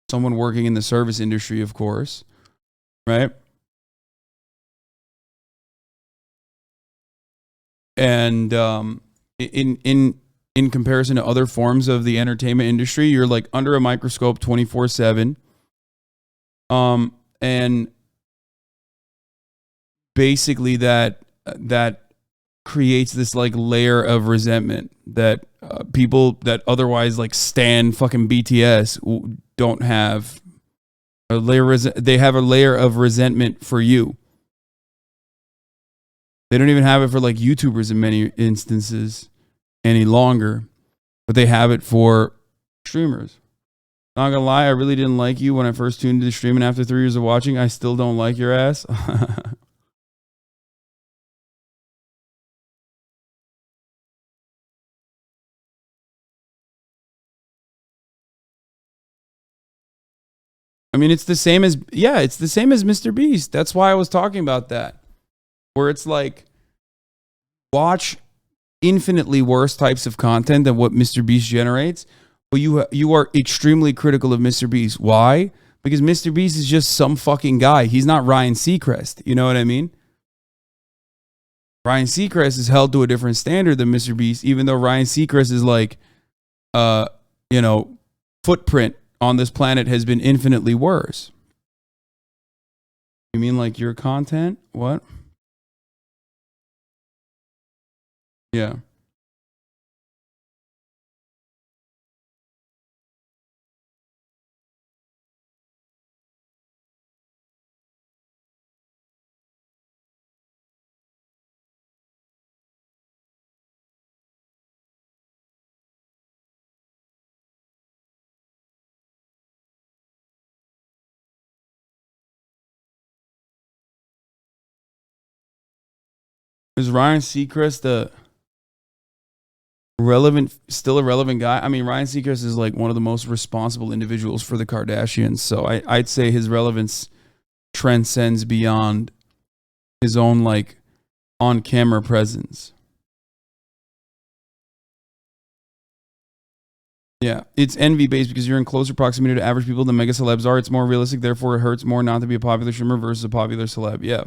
someone working in the service industry, of course, right? And in comparison to other forms of the entertainment industry, you're like under a microscope 24/7. And basically that creates this like layer of resentment that people that otherwise like stan fucking BTS don't have. They have a layer of resentment for you. They don't even have it for like YouTubers in many instances any longer, but they have it for streamers. Not gonna lie, I really didn't like you when I first tuned into the stream, and after 3 years of watching, I still don't like your ass. I mean, it's the same as Mr. Beast. That's why I was talking about that. Where it's like watch infinitely worse types of content than what Mr. Beast generates, but you are extremely critical of Mr. Beast. Why? Because Mr. Beast is just some fucking guy. He's not Ryan Seacrest. You know what I mean? Ryan Seacrest is held to a different standard than Mr. Beast, even though Ryan Seacrest is like, footprint on this planet has been infinitely worse. You mean like your content? What? Yeah. Is Ryan Seacrest still a relevant guy? I mean, Ryan Seacrest is like one of the most responsible individuals for the Kardashians. So I'd say his relevance transcends beyond his own like on-camera presence. Yeah, it's envy-based because you're in closer proximity to average people than mega celebs are. It's more realistic, therefore it hurts more not to be a popular streamer versus a popular celeb. Yeah.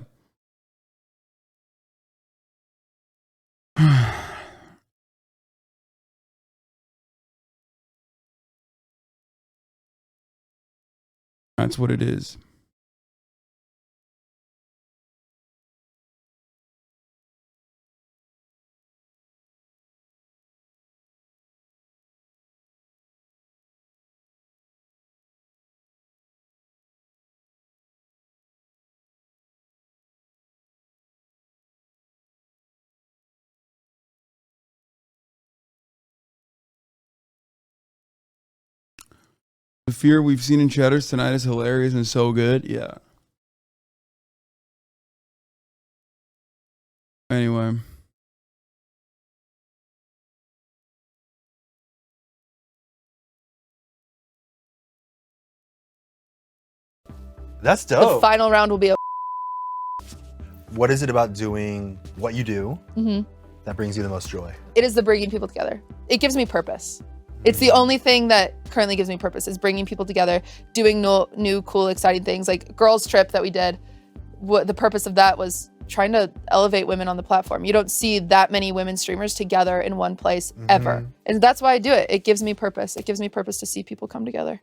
That's what it is. The fear we've seen in Chatters tonight is hilarious and so good. Yeah. Anyway. That's The dope. final round will be a What is it about doing what you do Mhm. that brings you the most joy? It is the bringing people together. It gives me purpose. It's the only thing that currently gives me purpose is bringing people together, doing new, cool, exciting things. Like girls trip that we did. What the purpose of that was trying to elevate women on the platform. You don't see that many women streamers together in one place ever. And that's why I do it. It gives me purpose. It gives me purpose to see people come together.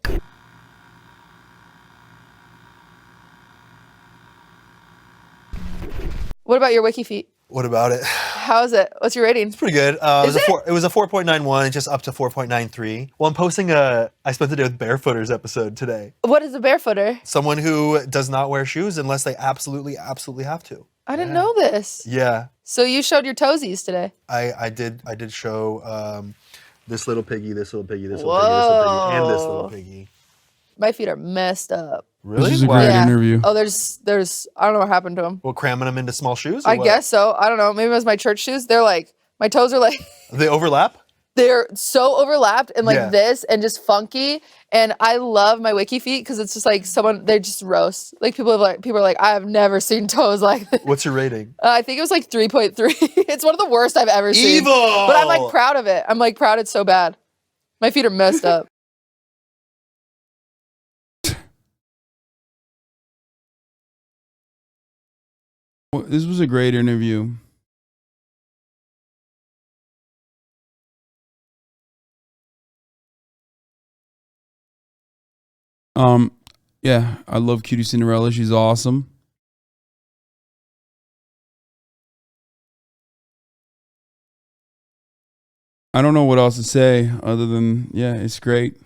What about your wiki feet? What about it? How is it? What's your rating? Pretty good. It was a 4.91, just up to 4.93. Well, I'm posting I spent the day with Barefooters episode today. What is a barefooter? Someone who does not wear shoes unless they absolutely have to. I didn't know this. Yeah. So you showed your toesies today. I did show this little piggy, this little piggy, this little piggy, this little piggy, and this little piggy. My feet are messed up. Really? This is a great interview. Oh, there's I don't know what happened to them. Well, cramming them into small shoes? I guess so. I don't know. Maybe it was my church shoes. They're like, my toes are like, They overlap? they're so overlapped and like Yeah. this and just funky. And I love my wiki feet because it's just like they just roast. Like people are like, I have never seen toes like this. What's your rating? I think it was like 3.3. It's one of the worst I've ever seen. Evil! But I'm like proud of it. I'm like proud it's so bad. My feet are messed up. Well, this was a great interview. Yeah, I love QTCinderella. She's awesome. I don't know what else to say other than, yeah, it's great.